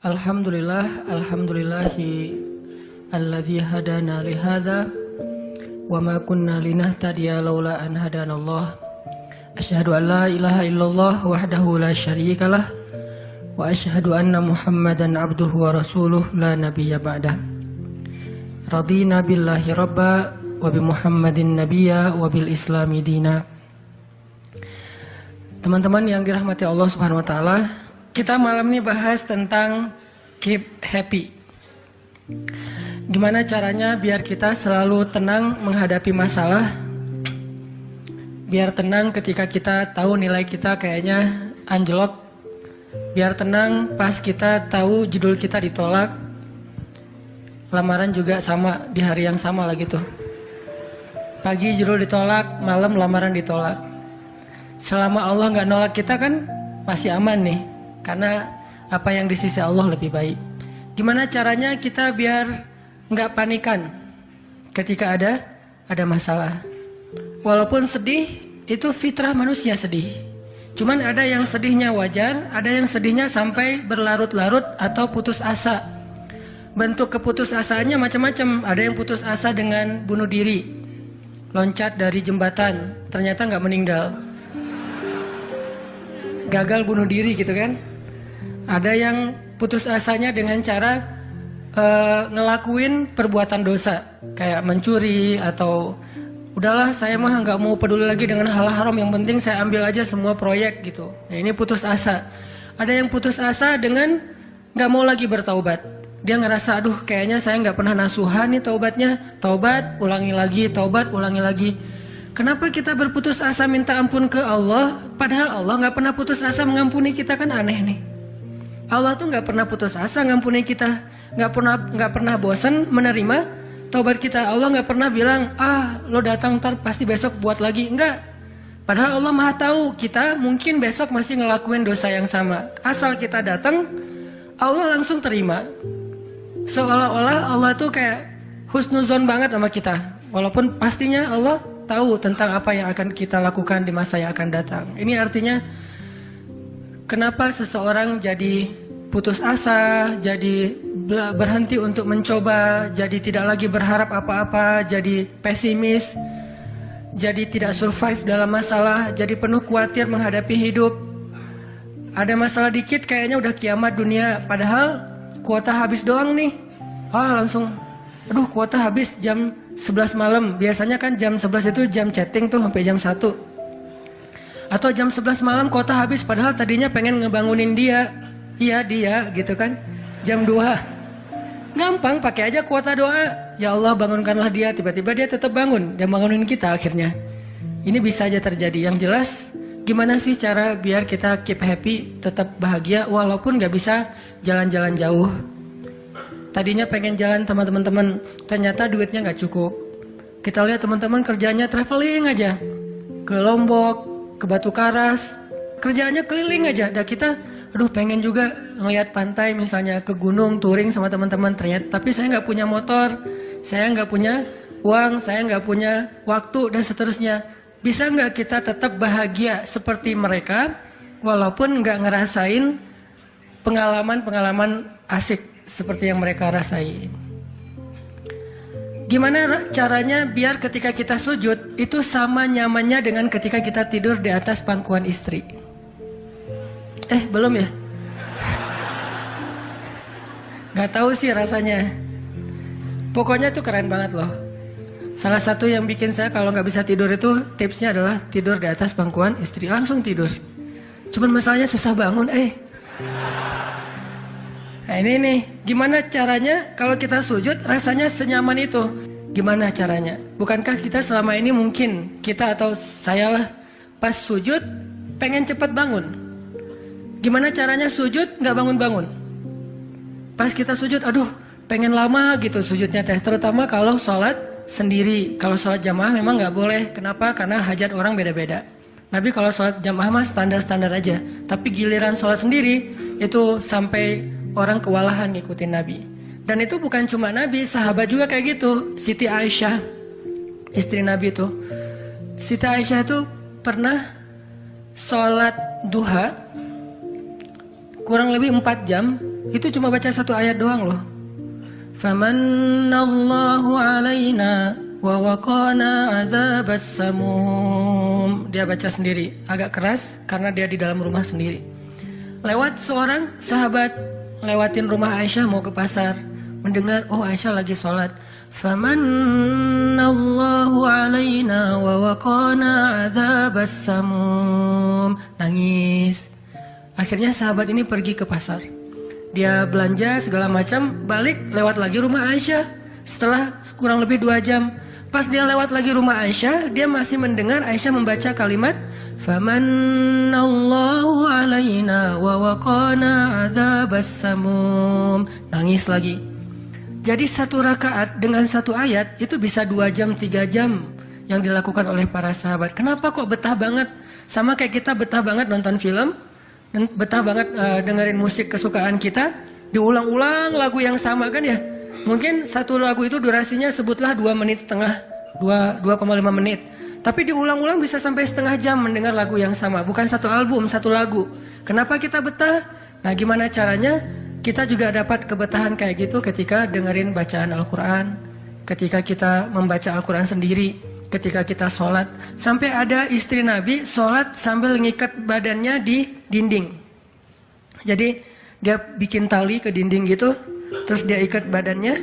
Alhamdulillahi alladzi hadana li hadza wa ma kunna linahtadiya laula an hadanallah. Asyhadu an la ilaha illallah wahdahu la syarikalah wa asyhadu anna Muhammadan abduhu wa rasuluh la nabiyya ba'dah. Radina billahi rabba wa bi Muhammadin nabiyya wa bil islami dina. Teman-teman yang dirahmati Allah Subhanahu wa taala, kita malam ini bahas tentang keep happy. Gimana caranya biar kita selalu tenang menghadapi masalah, biar tenang ketika kita tahu nilai kita kayaknya anjlok, biar tenang pas kita tahu judul kita ditolak, lamaran juga sama di hari yang sama lah gitu. Pagi judul ditolak, malam lamaran ditolak. Selama Allah nggak nolak kita kan masih aman nih, karena apa yang di sisi Allah lebih baik. Gimana caranya kita biar nggak panikan ketika ada masalah? Walaupun sedih, itu fitrah manusia sedih. Cuman ada yang sedihnya wajar, ada yang sedihnya sampai berlarut-larut atau putus asa. Bentuk keputusasaannya macam-macam. Ada yang putus asa dengan bunuh diri, loncat dari jembatan, ternyata nggak meninggal, gagal bunuh diri gitu kan. Ada yang putus asanya dengan cara ngelakuin perbuatan dosa, kayak mencuri atau udahlah saya mah nggak mau peduli lagi dengan hal haram, yang penting saya ambil aja semua proyek gitu. Nah, ini putus asa. Ada yang putus asa dengan nggak mau lagi bertaubat. Dia ngerasa aduh kayaknya saya nggak pernah nasuhan nih taubatnya, taubat ulangi lagi, taubat ulangi lagi. Kenapa kita berputus asa minta ampun ke Allah, padahal Allah nggak pernah putus asa mengampuni kita? Kan aneh nih. Allah tuh nggak pernah putus asa ngampuni kita, nggak pernah bosan menerima taubat kita. Allah nggak pernah bilang lo datang ntar pasti besok buat lagi, enggak. Padahal Allah maha tahu kita mungkin besok masih ngelakuin dosa yang sama. Asal kita datang, Allah langsung terima. Seolah-olah Allah tuh kayak husnuzon banget sama kita, walaupun pastinya Allah tahu tentang apa yang akan kita lakukan di masa yang akan datang. Ini artinya kenapa seseorang jadi putus asa, jadi berhenti untuk mencoba, jadi tidak lagi berharap apa-apa, jadi pesimis, jadi tidak survive dalam masalah, jadi penuh khawatir menghadapi hidup. Ada masalah dikit kayaknya udah kiamat dunia, padahal kuota habis doang nih. Langsung, aduh kuota habis jam 11 malam. Biasanya kan jam 11 itu jam chatting tuh sampai jam 1. Atau jam 11 malam kuota habis, padahal tadinya pengen ngebangunin dia. Iya dia gitu kan. Jam 2. Gampang, pakai aja kuota doa. Ya Allah bangunkanlah dia. Tiba-tiba dia tetap bangun. Dia bangunin kita akhirnya. Ini bisa aja terjadi. Yang jelas, gimana sih cara biar kita keep happy, tetap bahagia walaupun gak bisa jalan-jalan jauh. Tadinya pengen jalan sama teman-teman, ternyata duitnya gak cukup. Kita lihat teman-teman kerjanya traveling aja. Ke Lombok, ke Batu Karas, kerjaannya keliling aja. Dan kita, aduh pengen juga ngeliat pantai misalnya, ke gunung, touring sama teman-teman. Ternyata, tapi saya nggak punya motor, saya nggak punya uang, saya nggak punya waktu dan seterusnya. Bisa nggak kita tetap bahagia seperti mereka, walaupun nggak ngerasain pengalaman-pengalaman asik seperti yang mereka rasain? Gimana caranya biar ketika kita sujud itu sama nyamannya dengan ketika kita tidur di atas pangkuan istri? Belum ya? Gak tahu sih rasanya. Pokoknya tuh keren banget loh. Salah satu yang bikin saya kalau gak bisa tidur itu, tipsnya adalah tidur di atas pangkuan istri. Langsung tidur. Cuman masalahnya susah bangun. Nah ini nih, gimana caranya kalau kita sujud rasanya senyaman itu? Gimana caranya? Bukankah kita selama ini mungkin, kita atau saya lah, pas sujud pengen cepat bangun. Gimana caranya sujud nggak bangun-bangun? Pas kita sujud, aduh pengen lama gitu sujudnya teh. Terutama kalau sholat sendiri. Kalau sholat jamaah memang nggak boleh. Kenapa? Karena hajat orang beda-beda. Nabi kalau sholat jamaah mah standar-standar aja. Tapi giliran sholat sendiri, itu sampai orang kewalahan ngikutin Nabi. Dan itu bukan cuma Nabi, sahabat juga kayak gitu. Siti Aisyah, istri Nabi itu. Siti Aisyah itu pernah sholat duha kurang lebih 4 jam Itu cuma baca satu ayat doang loh. Famanallahu alaina wa waqana adzabas samum. Dia baca sendiri, agak keras karena dia di dalam rumah sendiri. Lewat seorang sahabat, lewatin rumah Aisyah mau ke pasar, mendengar oh Aisyah lagi sholat. Famanallahu alaina wa waqana adzabas samum. Nangis. Akhirnya sahabat ini pergi ke pasar. Dia belanja segala macam, balik lewat lagi rumah Aisyah. Setelah kurang lebih 2 jam, pas dia lewat lagi rumah Aisyah, dia masih mendengar Aisyah membaca kalimat Famanallahu alaina wa waqana adzabas samum. Nangis lagi. Jadi 1 rakaat dengan 1 ayat itu bisa 2 jam, 3 jam yang dilakukan oleh para sahabat. Kenapa kok betah banget? Sama kayak kita betah banget nonton film, betah banget dengerin musik kesukaan kita, diulang-ulang lagu yang sama kan ya. Mungkin 1 lagu itu durasinya sebutlah 2,5 menit, 2,5 menit. Tapi diulang-ulang bisa sampai setengah jam mendengar lagu yang sama. Bukan 1 album, 1 lagu. Kenapa kita betah? Nah gimana caranya? Kita juga dapat kebetahan kayak gitu ketika dengerin bacaan Al-Quran, ketika kita membaca Al-Quran sendiri, ketika kita sholat. Sampai ada istri Nabi sholat sambil ngikat badannya di dinding. Jadi dia bikin tali ke dinding gitu, terus dia ikat badannya,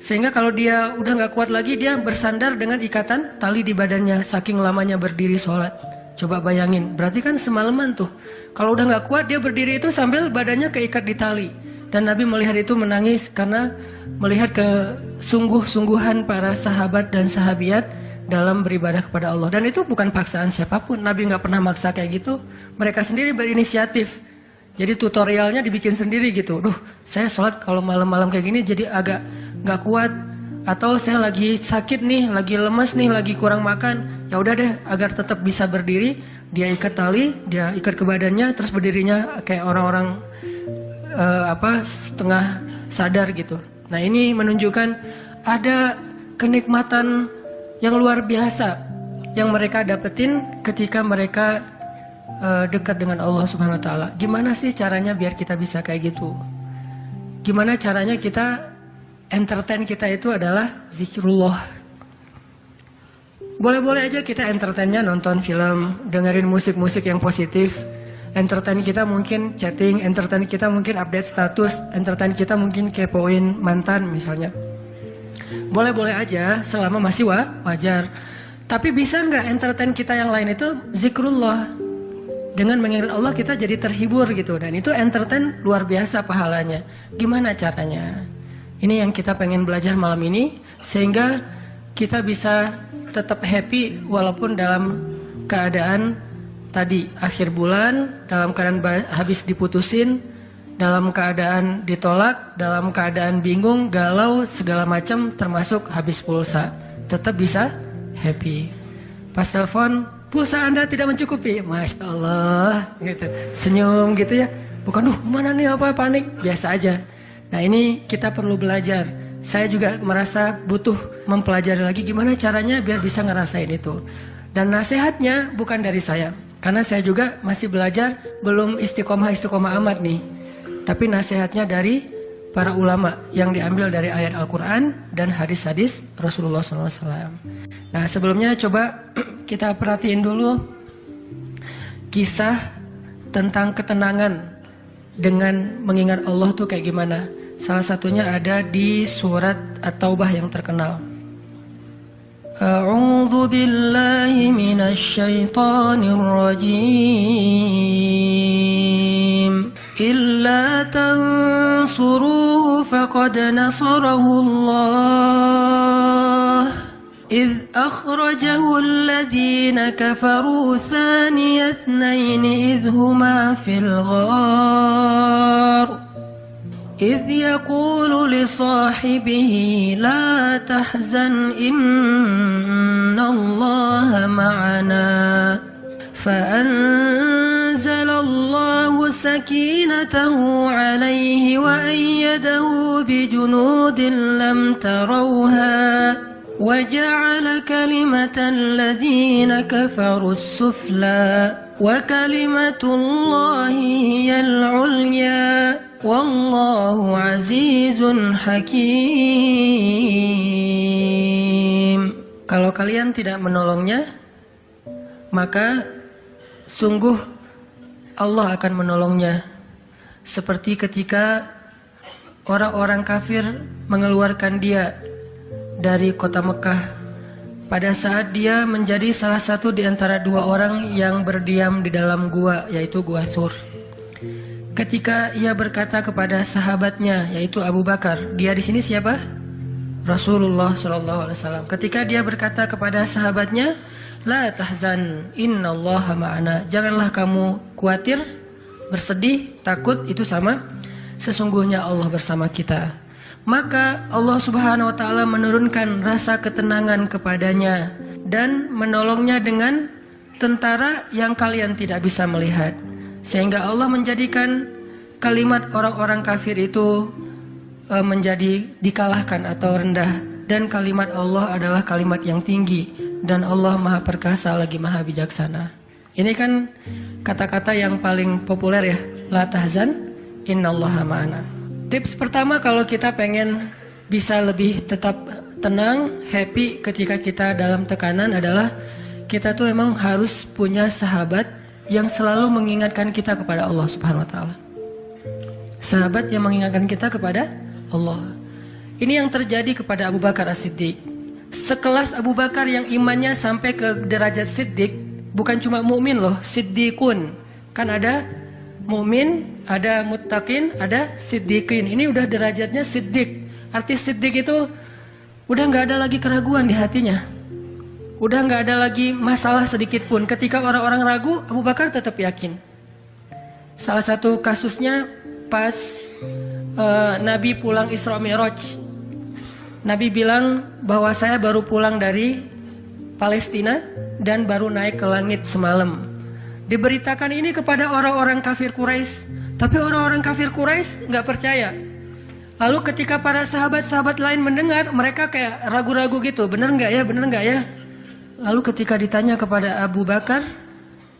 sehingga kalau dia udah gak kuat lagi, dia bersandar dengan ikatan tali di badannya, saking lamanya berdiri sholat. Coba bayangin, berarti kan semalaman tuh. Kalau udah gak kuat, dia berdiri itu sambil badannya keikat di tali. Dan Nabi melihat itu menangis karena melihat kesungguh-sungguhan para sahabat dan sahabiat dalam beribadah kepada Allah. Dan itu bukan paksaan siapapun. Nabi gak pernah maksa kayak gitu. Mereka sendiri berinisiatif. Jadi tutorialnya dibikin sendiri gitu. Duh, saya sholat kalau malam-malam kayak gini jadi agak gak kuat. Atau saya lagi sakit nih, lagi lemes nih, lagi kurang makan. Ya udah deh, agar tetap bisa berdiri, dia ikat tali, dia ikat ke badannya, terus berdirinya kayak orang-orang setengah sadar gitu. Nah ini menunjukkan ada kenikmatan yang luar biasa yang mereka dapetin ketika mereka dekat dengan Allah Subhanahu Wa Taala. Gimana sih caranya biar kita bisa kayak gitu? Gimana caranya kita entertain kita itu adalah zikrullah. Boleh-boleh aja kita entertainnya nonton film, dengerin musik-musik yang positif. Entertain kita mungkin chatting, entertain kita mungkin update status, entertain kita mungkin kepoin mantan misalnya. Boleh-boleh aja selama masih wajar. Tapi bisa nggak entertain kita yang lain itu zikrullah? Dengan mengingat Allah kita jadi terhibur gitu. Dan itu entertain luar biasa pahalanya. Gimana caranya? Ini yang kita pengen belajar malam ini, sehingga kita bisa tetap happy walaupun dalam keadaan tadi akhir bulan, dalam keadaan habis diputusin, dalam keadaan ditolak, dalam keadaan bingung, galau, segala macam termasuk habis pulsa. Tetap bisa happy. Pas telepon, pulsa Anda tidak mencukupi. Masya Allah, gitu. Senyum gitu ya. Bukan, mana nih apa panik, biasa aja. Nah ini kita perlu belajar. Saya juga merasa butuh mempelajari lagi gimana caranya biar bisa ngerasain itu. Dan nasihatnya bukan dari saya. Karena saya juga masih belajar, belum istiqomah amat nih. Tapi nasihatnya dari para ulama yang diambil dari ayat Al-Quran dan hadis-hadis Rasulullah SAW. Nah sebelumnya coba kita perhatiin dulu kisah tentang ketenangan dengan mengingat Allah tuh kayak gimana. Salah satunya ada di surat At-Taubah yang terkenal. A'udzu billahi minasy syaithanir rajim. Illa tansuruhu faqad nasarahu Allah. إذ أخرجه الذين كفروا ثاني اثنين إذ هما في الغار إذ يقول لصاحبه لا تحزن إن الله معنا فأنزل الله سكينته عليه وأيده بجنود لم تروها وَجَعَلَ كَلِمَةَ الَّذِينَ كَفَرُوا السُّفْلَى وَكَلِمَةُ اللَّهِ هِيَ الْعُلْيَا وَاللَّهُ عَزِيزٌ حَكِيمٌ. Kalau kalian tidak menolongnya, maka sungguh Allah akan menolongnya. Seperti ketika orang-orang kafir mengeluarkan dia dari kota Mekah pada saat dia menjadi salah satu di antara dua orang yang berdiam di dalam gua, yaitu Gua Thur. Ketika ia berkata kepada sahabatnya, yaitu Abu Bakar, dia di sini siapa? Rasulullah SAW. Ketika dia berkata kepada sahabatnya, la tahzan, innallaha ma'ana. Janganlah kamu khawatir, bersedih, takut, itu sama. Sesungguhnya Allah bersama kita. Maka Allah Subhanahu wa Ta'ala menurunkan rasa ketenangan kepadanya dan menolongnya dengan tentara yang kalian tidak bisa melihat, sehingga Allah menjadikan kalimat orang-orang kafir itu menjadi dikalahkan atau rendah, dan kalimat Allah adalah kalimat yang tinggi, dan Allah Maha Perkasa lagi Maha Bijaksana. Ini kan kata-kata yang paling populer ya, la tahzan innallaha ma'ana. Tips pertama kalau kita pengen bisa lebih tetap tenang, happy ketika kita dalam tekanan adalah kita tuh memang harus punya sahabat yang selalu mengingatkan kita kepada Allah Subhanahu wa Ta'ala. Sahabat yang mengingatkan kita kepada Allah. Ini yang terjadi kepada Abu Bakar As-Siddiq. Sekelas Abu Bakar yang imannya sampai ke derajat Siddiq, bukan cuma mukmin loh, Siddiqun. Kan ada mukmin, ada muttaqin, ada siddiqin. Ini udah derajatnya siddiq. Arti siddiq itu udah nggak ada lagi keraguan di hatinya, udah nggak ada lagi masalah sedikit pun. Ketika orang-orang ragu, Abu Bakar tetap yakin. Salah satu kasusnya pas Nabi pulang Isra Mi'raj. Nabi bilang bahwa saya baru pulang dari Palestina dan baru naik ke langit semalam. Diberitakan ini kepada orang-orang kafir Quraisy, tapi orang-orang kafir Quraisy nggak percaya. Lalu ketika para sahabat-sahabat lain mendengar, mereka kayak ragu-ragu gitu, bener nggak ya, bener nggak ya? Lalu ketika ditanya kepada Abu Bakar,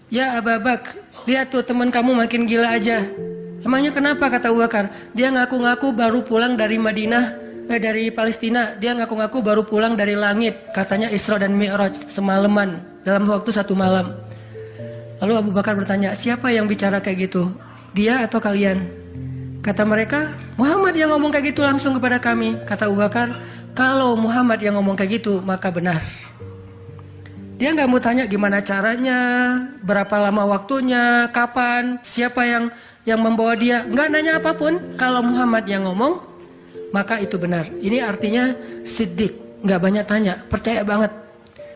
ya Abu Bakar, lihat tuh teman kamu makin gila aja. Emangnya kenapa, kata Abu Bakar? Dia ngaku-ngaku baru pulang dari dari Palestina. Dia ngaku-ngaku baru pulang dari langit. Katanya Isra dan Mi'raj semalaman, dalam waktu 1 malam. Lalu Abu Bakar bertanya, siapa yang bicara kayak gitu? Dia atau kalian? Kata mereka, Muhammad yang ngomong kayak gitu langsung kepada kami. Kata Abu Bakar, kalau Muhammad yang ngomong kayak gitu, maka benar. Dia nggak mau tanya gimana caranya, berapa lama waktunya, kapan, siapa yang membawa dia. Nggak nanya apapun. Kalau Muhammad yang ngomong, maka itu benar. Ini artinya siddiq, nggak banyak tanya, percaya banget.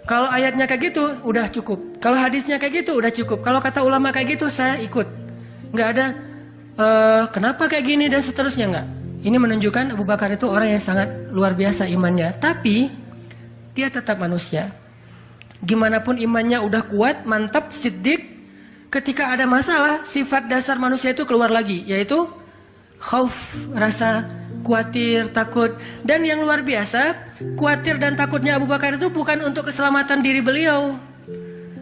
Kalau ayatnya kayak gitu, udah cukup. Kalau hadisnya kayak gitu, udah cukup. Kalau kata ulama kayak gitu, saya ikut. Nggak ada, kenapa kayak gini dan seterusnya, nggak. Ini menunjukkan Abu Bakar itu orang yang sangat luar biasa imannya. Tapi, dia tetap manusia. Gimana pun imannya udah kuat, mantap, siddiq. Ketika ada masalah, sifat dasar manusia itu keluar lagi. Yaitu, khauf, rasa khawatir, takut. Dan yang luar biasa, khawatir dan takutnya Abu Bakar itu bukan untuk keselamatan diri beliau.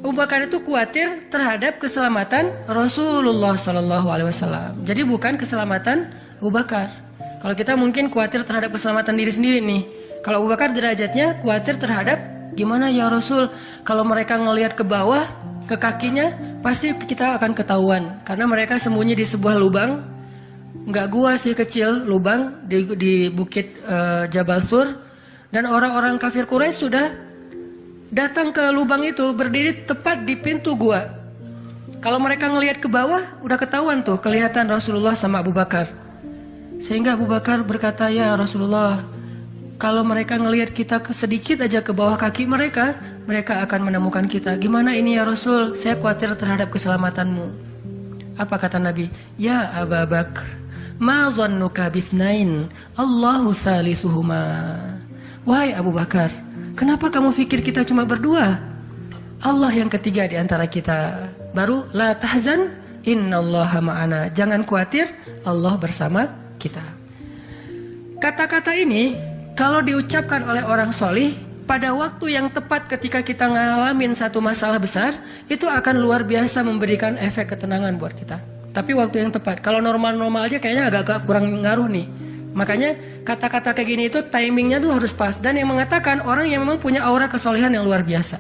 Abu Bakar itu khawatir terhadap keselamatan Rasulullah SAW. Jadi bukan keselamatan Abu Bakar. Kalau kita mungkin khawatir terhadap keselamatan diri sendiri nih. Kalau Abu Bakar derajatnya khawatir terhadap gimana ya Rasul, kalau mereka ngelihat ke bawah, ke kakinya, pasti kita akan ketahuan. Karena mereka sembunyi di sebuah lubang. Nggak gua sih, kecil, lubang di bukit Jabal Thur. Dan orang-orang kafir Quraisy sudah datang ke lubang itu, berdiri tepat di pintu gua. Kalau mereka ngelihat ke bawah, udah ketahuan tuh, kelihatan Rasulullah sama Abu Bakar. Sehingga Abu Bakar berkata, ya Rasulullah, kalau mereka ngelihat kita sedikit aja ke bawah kaki mereka, mereka akan menemukan kita. Gimana ini ya Rasul, saya khawatir terhadap keselamatanmu. Apa kata Nabi? Ya Abu Bakar, ma dhannuka bisnain Allahu salisuhuma. Wahai Abu Bakar, kenapa kamu pikir kita cuma berdua? Allah yang ketiga di antara kita. Baru la tahzan innallaha ma'ana. Jangan khawatir, Allah bersama kita. Kata-kata ini kalau diucapkan oleh orang solih, pada waktu yang tepat ketika kita ngalamin satu masalah besar, itu akan luar biasa memberikan efek ketenangan buat kita. Tapi waktu yang tepat. Kalau normal-normal aja kayaknya agak-agak kurang ngaruh nih. Makanya kata-kata kayak gini itu timingnya tuh harus pas. Dan yang mengatakan orang yang memang punya aura kesolehan yang luar biasa.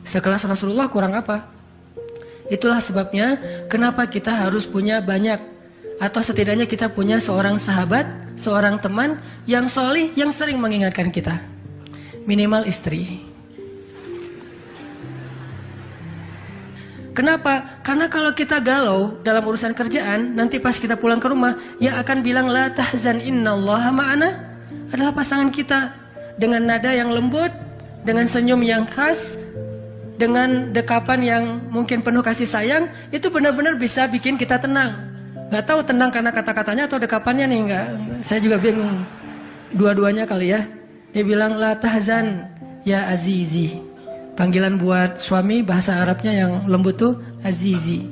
Sekelas Rasulullah kurang apa? Itulah sebabnya kenapa kita harus punya banyak, atau setidaknya kita punya seorang sahabat, seorang teman yang solih, yang sering mengingatkan kita. Minimal istri. Kenapa? Karena kalau kita galau dalam urusan kerjaan, nanti pas kita pulang ke rumah, yang akan bilang la tahzan innallaha ma'ana adalah pasangan kita. Dengan nada yang lembut, dengan senyum yang khas, dengan dekapan yang mungkin penuh kasih sayang, itu benar-benar bisa bikin kita tenang. Gak tahu tenang karena kata-katanya atau dekapannya nih, enggak. Saya juga bingung. Dua-duanya kali ya. Dia bilang la tahzan ya azizi. Panggilan buat suami bahasa Arabnya yang lembut tuh azizi.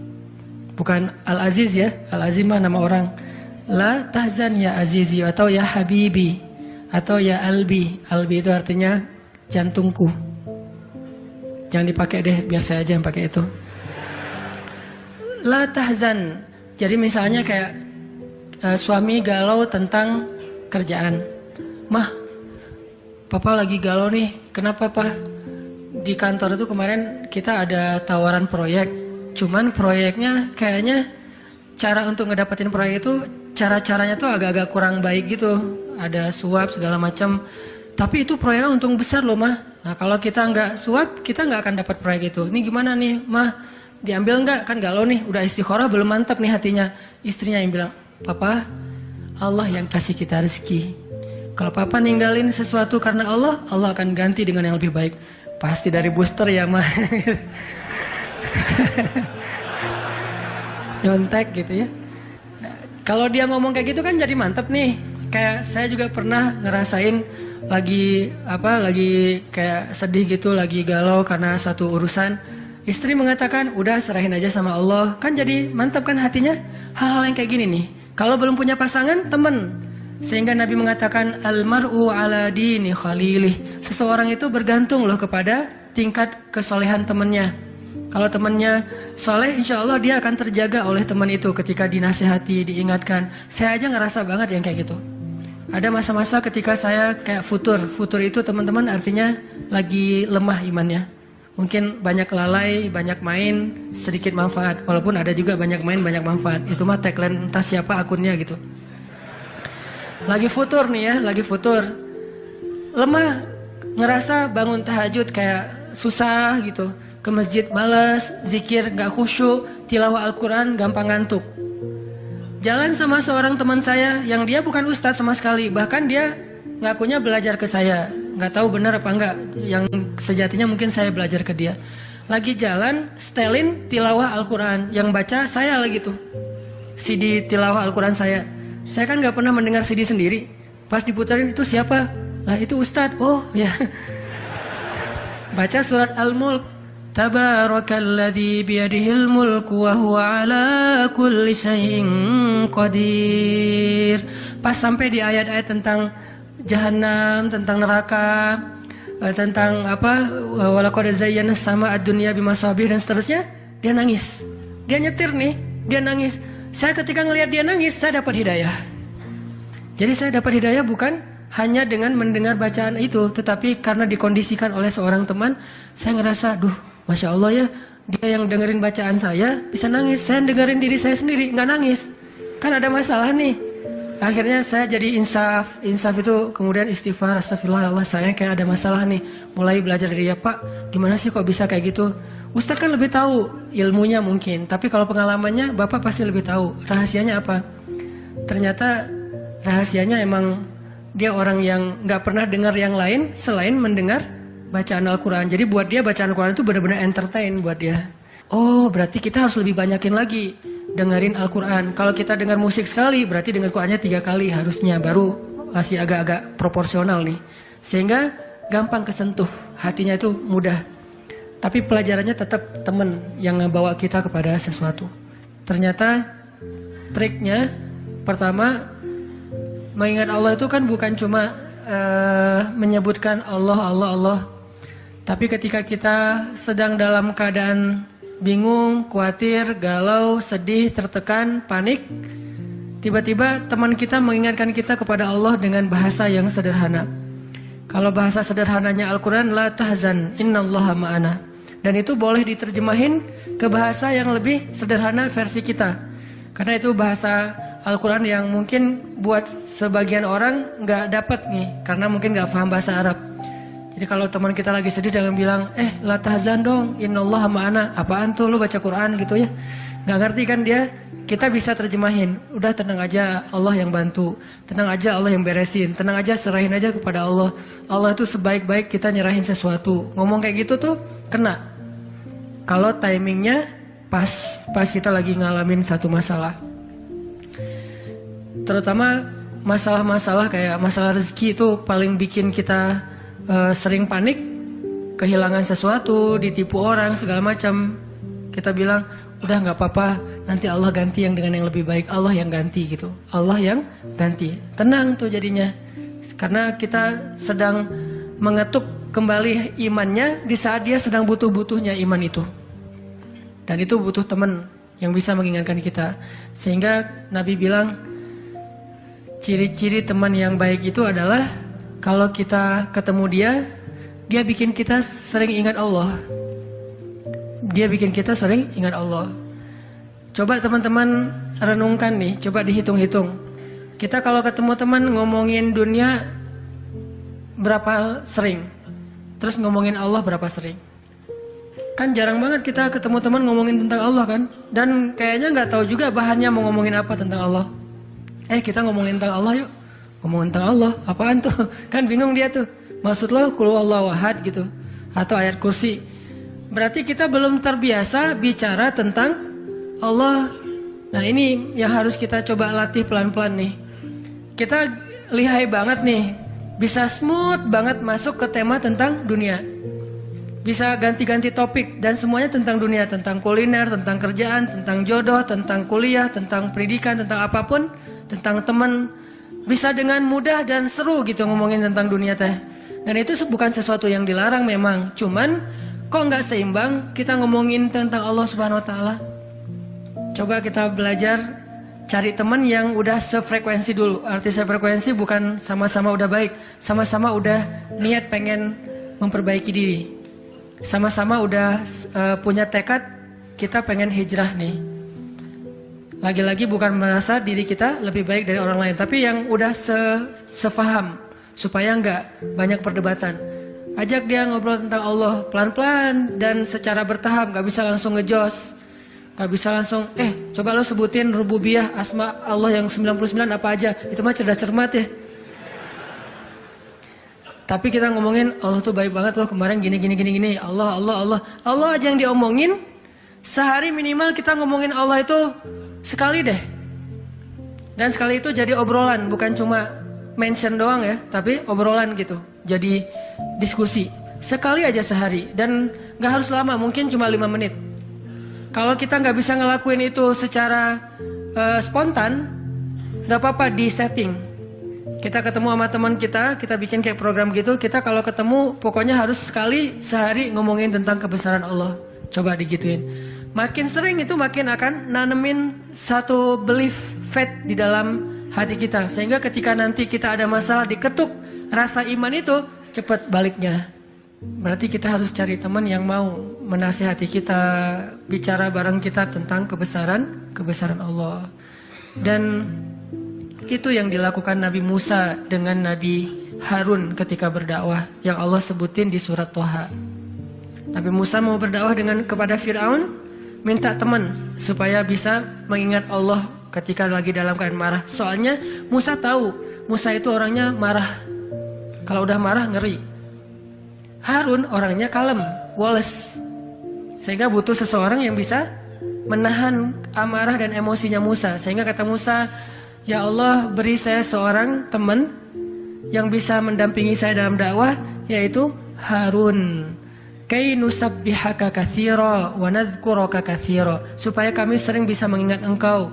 Bukan al-aziz ya. Al-aziz mah nama orang. La tahzan ya azizi atau ya habibi atau ya albi. Albi itu artinya jantungku. Jangan dipakai deh, biar saya aja yang pakai itu. La tahzan. Jadi misalnya kayak suami galau tentang kerjaan. Mah, papa lagi galau nih. Kenapa, Pak? Di kantor itu kemarin kita ada tawaran proyek. Cuman proyeknya kayaknya cara untuk ngedapetin proyek itu cara-caranya tuh agak-agak kurang baik gitu. Ada suap segala macam. Tapi itu proyeknya untung besar loh, Mah. Nah, kalau kita nggak suap, kita nggak akan dapat proyek itu. Ini gimana nih, Mah? Diambil nggak? Kan galau nih, udah istikharah belum mantap nih hatinya. Istrinya yang bilang, Papa, Allah yang kasih kita rezeki. Kalau Papa ninggalin sesuatu karena Allah, Allah akan ganti dengan yang lebih baik. Pasti dari booster ya, Mah. Nyontek gitu ya. Nah, kalau dia ngomong kayak gitu kan jadi mantep nih. Kayak saya juga pernah ngerasain lagi kayak sedih gitu, lagi galau karena satu urusan. Istri mengatakan, udah serahin aja sama Allah. Kan jadi mantap kan hatinya. Hal-hal yang kayak gini nih. Kalau belum punya pasangan, temen. Sehingga Nabi mengatakan, Al-mar'u ala dini khalilih. Seseorang itu bergantung loh kepada tingkat kesolehan temannya. Kalau temannya soleh, insya Allah dia akan terjaga oleh teman itu ketika dinasihati, diingatkan. Saya aja ngerasa banget yang kayak gitu. Ada masa-masa ketika saya kayak futur. Futur itu teman-teman artinya lagi lemah imannya. Mungkin banyak lalai, banyak main, sedikit manfaat. Walaupun ada juga banyak main, banyak manfaat. Itu mah tagline entah siapa akunnya gitu. Lagi futur nih ya, lagi futur. Lemah, ngerasa bangun tahajud kayak susah gitu. Ke masjid males, zikir gak khusyuk, tilawah Al-Quran gampang ngantuk. Jalan sama seorang teman saya yang dia bukan ustadz sama sekali. Bahkan dia ngakunya belajar ke saya. Gak tahu benar apa enggak. Yang sejatinya mungkin saya belajar ke dia. Lagi jalan, setelin tilawah Al-Quran. Yang baca saya lagi tuh. CD tilawah Al-Quran saya. Saya kan gak pernah mendengar CD sendiri. Pas diputarin itu siapa? Lah itu ustadz. Oh ya. Baca surat Al-Mulk. Tabarakalladzi biyadihil mulku wa huwa ala kulli syai'in qadir. Pas sampai di ayat-ayat tentang Jahannam, tentang neraka, tentang apa? Walaqad zayyana sama ad-dunya bimasabih dan seterusnya, dia nangis. Dia nyetir nih, dia nangis. Saya ketika ngelihat dia nangis, saya dapat hidayah. Jadi saya dapat hidayah bukan hanya dengan mendengar bacaan itu, tetapi karena dikondisikan oleh seorang teman, saya ngerasa, duh, Masya Allah ya, dia yang dengerin bacaan saya bisa nangis. Saya dengerin diri saya sendiri, nggak nangis. Kan ada masalah nih. Akhirnya saya jadi insaf. Insaf itu kemudian istighfar, astagfirullah ya Allah, saya kayak ada masalah nih. Mulai belajar dari dia, Pak, gimana sih kok bisa kayak gitu? Ustadz kan lebih tahu ilmunya mungkin, tapi kalau pengalamannya Bapak pasti lebih tahu. Rahasianya apa? Ternyata rahasianya emang dia orang yang nggak pernah dengar yang lain selain mendengar bacaan Al-Quran. Jadi buat dia bacaan Al-Quran itu benar-benar entertain buat dia. Oh, berarti kita harus lebih banyakin lagi dengerin Al-Quran. Kalau kita dengar musik sekali, berarti dengar Qurannya 3 kali harusnya. Baru masih agak-agak proporsional nih. Sehingga gampang kesentuh, hatinya itu mudah. Tapi pelajarannya tetap teman yang ngebawa kita kepada sesuatu. Ternyata triknya, pertama, mengingat Allah itu kan bukan cuma menyebutkan Allah. Tapi ketika kita sedang dalam keadaan bingung, khawatir, galau, sedih, tertekan, panik, tiba-tiba teman kita mengingatkan kita kepada Allah dengan bahasa yang sederhana. Kalau bahasa sederhananya Al-Quran, la tahzan, innallaha ma'ana. Dan itu boleh diterjemahin ke bahasa yang lebih sederhana versi kita. Karena itu bahasa Al-Quran yang mungkin buat sebagian orang nggak dapat nih, karena mungkin nggak paham bahasa Arab. Jadi kalau teman kita lagi sedih jangan bilang, la tahzan dong, innallaha ma'ana. Apaan tuh lu baca Quran gitu ya? Nggak ngerti kan dia? Kita bisa terjemahin, udah tenang aja, Allah yang bantu. Tenang aja, Allah yang beresin. Tenang aja, serahin aja kepada Allah. Allah itu sebaik-baik kita nyerahin sesuatu. Ngomong kayak gitu tuh kena. Kalau timingnya pas kita lagi ngalamin satu masalah. Terutama masalah-masalah kayak masalah rezeki itu paling bikin kita sering panik, kehilangan sesuatu, ditipu orang, segala macam. Kita bilang, udah nggak apa-apa, nanti Allah ganti yang dengan yang lebih baik. Allah yang ganti gitu. Allah yang ganti. Tenang tuh jadinya. Karena kita sedang mengetuk kembali imannya di saat dia sedang butuh-butuhnya iman itu. Dan itu butuh teman yang bisa mengingatkan kita. Sehingga Nabi bilang, ciri-ciri teman yang baik itu adalah kalau kita ketemu dia bikin kita sering ingat Allah. Dia bikin kita sering ingat Allah. Coba teman-teman renungkan nih, coba dihitung-hitung. Kita kalau ketemu teman ngomongin dunia berapa sering? Terus ngomongin Allah berapa sering? Kan jarang banget kita ketemu teman ngomongin tentang Allah kan? Dan kayaknya nggak tahu juga bahannya mau ngomongin apa tentang Allah. Kita ngomongin tentang Allah yuk. Ngomongin tentang Allah, apaan tuh? Kan bingung dia tuh. Maksud lo qul huwallahu ahad gitu. Atau ayat kursi. Berarti kita belum terbiasa bicara tentang Allah. Nah ini yang harus kita coba latih pelan-pelan nih. Kita lihai banget nih. Bisa smooth banget masuk ke tema tentang dunia. Bisa ganti-ganti topik. Dan semuanya tentang dunia. Tentang kuliner, tentang kerjaan, tentang jodoh, tentang kuliah, tentang pendidikan, tentang apapun. Tentang teman. Bisa dengan mudah dan seru gitu ngomongin tentang dunia teh. Dan itu bukan sesuatu yang dilarang memang. Cuman kok nggak seimbang kita ngomongin tentang Allah Subhanahu Wa Taala? Coba kita belajar cari teman yang udah sefrekuensi dulu. Arti sefrekuensi bukan sama-sama udah baik, sama-sama udah niat pengen memperbaiki diri, sama-sama udah punya tekad kita pengen hijrah nih. Lagi-lagi bukan merasa diri kita lebih baik dari orang lain, tapi yang udah sefaham supaya nggak banyak perdebatan. Ajak dia ngobrol tentang Allah pelan-pelan dan secara bertahap, gak bisa langsung ngejos. Gak bisa langsung, coba lo sebutin rububiyah, asma Allah yang 99 apa aja. Itu mah cerdas cermat ya. Tapi kita ngomongin Allah tuh baik banget loh, kemarin gini. Allah aja yang diomongin. Sehari minimal kita ngomongin Allah itu sekali deh. Dan sekali itu jadi obrolan, bukan cuma mention doang ya, tapi obrolan gitu. Jadi diskusi sekali aja sehari dan nggak harus lama, mungkin cuma 5 menit. Kalau kita nggak bisa ngelakuin itu secara spontan, nggak apa-apa di setting. Kita ketemu sama teman kita bikin kayak program gitu. Kita kalau ketemu pokoknya harus sekali sehari ngomongin tentang kebesaran Allah. Coba digituin. Makin sering itu makin akan nanemin satu belief faith di dalam hati kita. Sehingga ketika nanti kita ada masalah diketuk rasa iman itu cepat baliknya. Berarti kita harus cari teman yang mau menasihati kita, bicara bareng kita tentang kebesaran Allah. Dan itu yang dilakukan Nabi Musa dengan Nabi Harun ketika berdakwah yang Allah sebutin di surat Toha. Nabi Musa mau berdakwah kepada Fir'aun, minta teman supaya bisa mengingat Allah ketika lagi dalam keadaan marah. Soalnya Musa tahu, Musa itu orangnya marah. Kalau udah marah ngeri. Harun orangnya kalem, woles. Sehingga butuh seseorang yang bisa menahan amarah dan emosinya Musa. Sehingga kata Musa, ya Allah beri saya seorang teman yang bisa mendampingi saya dalam dakwah, yaitu Harun. Kay nusabbihaka katsira wa nadhkuraka katsira, supaya kami sering bisa mengingat engkau.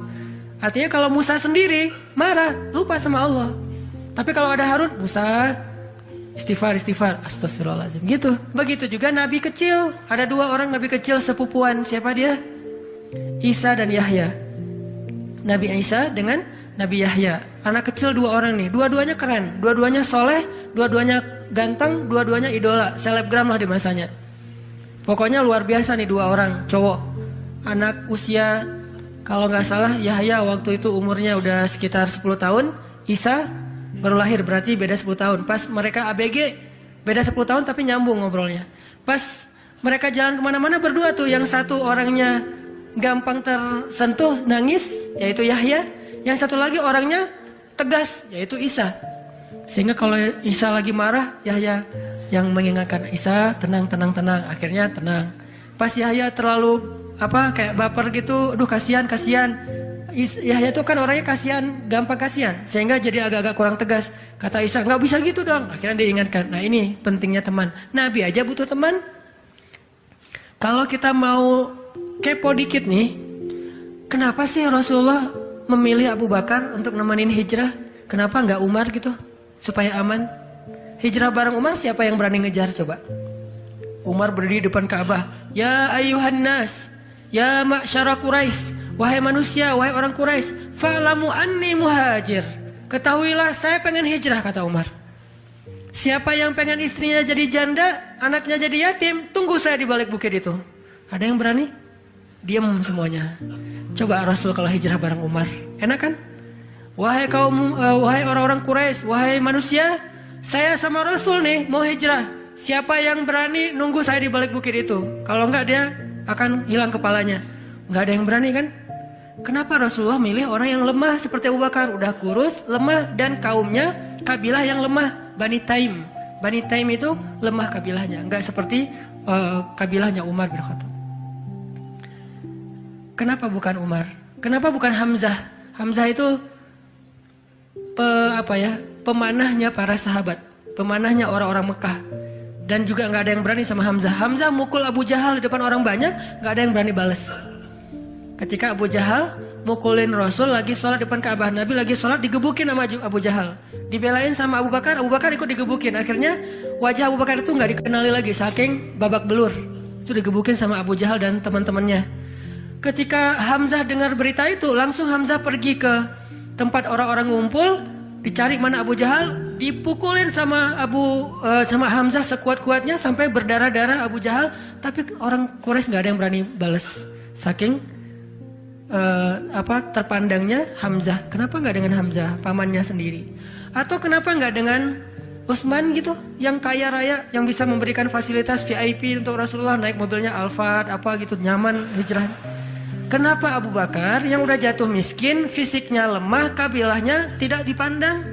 Artinya kalau Musa sendiri marah, lupa sama Allah. Tapi kalau ada Harun, Musa istighfar, astagfirullahaladzim. Gitu. Begitu juga nabi kecil. Ada 2 orang nabi kecil sepupuan. Siapa dia? Isa dan Yahya. Nabi Isa dengan Nabi Yahya. Anak kecil 2 orang nih. Dua-duanya keren. Dua-duanya soleh. Dua-duanya ganteng. Dua-duanya idola. Selebgram lah di masanya. Pokoknya luar biasa nih 2 orang cowok. Anak usia, kalau nggak salah Yahya waktu itu umurnya udah sekitar 10 tahun. Isa baru lahir, berarti beda 10 tahun. Pas mereka ABG, beda 10 tahun tapi nyambung ngobrolnya. Pas mereka jalan kemana-mana berdua tuh, yang satu orangnya gampang tersentuh, nangis, yaitu Yahya. Yang satu lagi orangnya tegas, yaitu Isa. Sehingga kalau Isa lagi marah, Yahya yang mengingatkan Isa, tenang. Akhirnya tenang. Pas Yahya terlalu kayak baper gitu, aduh kasihan. Yahya itu kan orangnya kasihan, gampang kasihan, sehingga jadi agak-agak kurang tegas. Kata Isa, nggak bisa gitu dong. Akhirnya diingatkan. Nah ini pentingnya teman. Nabi aja butuh teman. Kalau kita mau kepo dikit nih, kenapa sih Rasulullah memilih Abu Bakar untuk nemenin hijrah? Kenapa nggak Umar gitu, supaya aman? Hijrah bareng Umar, siapa yang berani ngejar coba? Umar berdiri depan Ka'bah. Ya ayuhan nas, ya ma'syara Quraisy. Wahai manusia, wahai orang Quraisy, fa'lamu anni muhajir. Ketahuilah saya pengen hijrah, kata Umar. Siapa yang pengen istrinya jadi janda, anaknya jadi yatim, tunggu saya di balik bukit itu. Ada yang berani? Diam semuanya. Coba Rasul kalau hijrah bareng Umar, enak kan? Wahai orang-orang Quraisy, wahai manusia, saya sama Rasul nih mau hijrah. Siapa yang berani nunggu saya di balik bukit itu? Kalau enggak dia akan hilang kepalanya. Enggak ada yang berani kan? Kenapa Rasulullah milih orang yang lemah seperti Abu Bakar? Udah kurus, lemah, dan kaumnya kabilah yang lemah, Bani Taim. Bani Taim itu lemah kabilahnya, enggak seperti kabilahnya Umar bin Khattab. Kenapa bukan Umar? Kenapa bukan Hamzah? Hamzah itu pemanahnya para sahabat, pemanahnya orang-orang Mekah. Dan juga enggak ada yang berani sama Hamzah. Hamzah mukul Abu Jahal di depan orang banyak, enggak ada yang berani balas. Ketika Abu Jahal mukulin Rasul lagi sholat depan Ka'bah, Nabi lagi sholat digebukin sama Abu Jahal, dibelain sama Abu Bakar ikut digebukin. Akhirnya wajah Abu Bakar itu nggak dikenali lagi saking babak belur. Itu digebukin sama Abu Jahal dan teman-temannya. Ketika Hamzah dengar berita itu, langsung Hamzah pergi ke tempat orang-orang ngumpul, dicari mana Abu Jahal, dipukulin sama Hamzah sekuat-kuatnya sampai berdarah-darah Abu Jahal. Tapi orang Quraisy nggak ada yang berani balas, saking terpandangnya Hamzah. Kenapa nggak dengan Hamzah, pamannya sendiri? Atau kenapa nggak dengan Utsman gitu, yang kaya raya, yang bisa memberikan fasilitas VIP untuk Rasulullah, naik mobilnya Alphard gitu, nyaman hijrah? Kenapa Abu Bakar yang udah jatuh miskin, fisiknya lemah, kabilahnya tidak dipandang?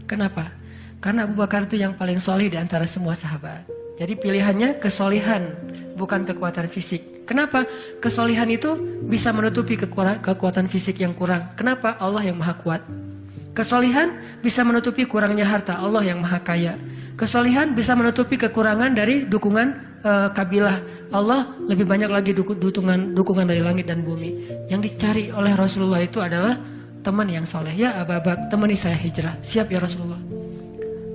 Kenapa? Karena Abu Bakar itu yang paling solih di antara semua sahabat. Jadi pilihannya kesolihan, bukan kekuatan fisik. Kenapa? Kesolihan itu bisa menutupi kekuatan fisik yang kurang. Kenapa? Allah yang maha kuat. Kesolihan bisa menutupi kurangnya harta, Allah yang maha kaya. Kesolihan bisa menutupi kekurangan dari dukungan kabilah, Allah lebih banyak lagi dukungan dari langit dan bumi. Yang dicari oleh Rasulullah itu adalah teman yang soleh. Ya Abu Bakar, temani saya hijrah. Siap ya Rasulullah.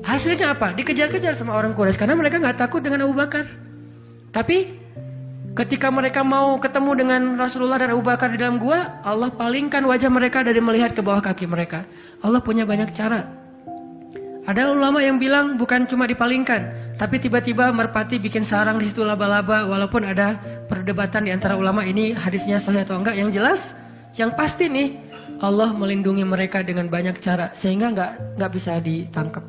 Hasilnya apa? Dikejar-kejar sama orang Quraisy karena mereka nggak takut dengan Abu Bakar. Tapi ketika mereka mau ketemu dengan Rasulullah dan Abu Bakar di dalam gua, Allah palingkan wajah mereka dari melihat ke bawah kaki mereka. Allah punya banyak cara. Ada ulama yang bilang bukan cuma dipalingkan, tapi tiba-tiba merpati bikin sarang di situ laba-laba. Walaupun ada perdebatan di antara ulama ini hadisnya sahih atau enggak. Yang jelas, yang pasti nih, Allah melindungi mereka dengan banyak cara sehingga nggak bisa ditangkap.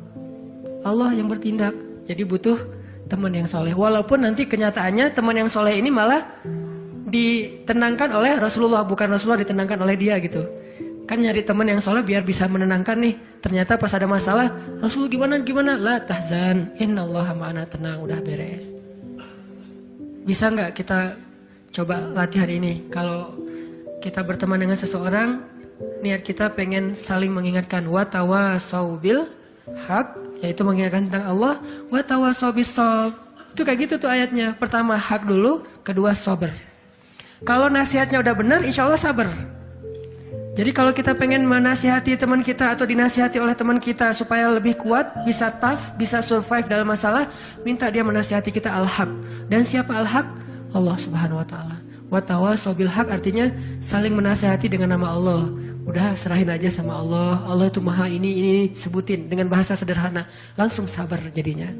Allah yang bertindak. Jadi butuh teman yang soleh. Walaupun nanti kenyataannya teman yang soleh ini malah ditenangkan oleh Rasulullah, bukan Rasulullah ditenangkan oleh dia gitu. Kan nyari teman yang soleh biar bisa menenangkan nih. Ternyata pas ada masalah, Rasul gimana? La tahzan, innallaha ma'ana, tenang, udah beres. Bisa nggak kita coba latihan ini? Kalau kita berteman dengan seseorang, niat kita pengen saling mengingatkan. Wa tawasau bil haq, yaitu mengingatkan tentang Allah. Wa tawasau bis shab. Itu kayak gitu tuh ayatnya. Pertama hak dulu, kedua sabar. Kalau nasihatnya udah benar, insya Allah sabar. Jadi kalau kita pengen menasihati teman kita atau dinasihati oleh teman kita supaya lebih kuat, bisa tough, bisa survive dalam masalah, minta dia menasihati kita al-haq. Dan siapa al-haq? Allah Subhanahu wa taala. Wa tawassaw bil haq artinya saling menasihati dengan nama Allah. Udah serahin aja sama Allah. Allah itu maha ini sebutin dengan bahasa sederhana. Langsung sabar jadinya.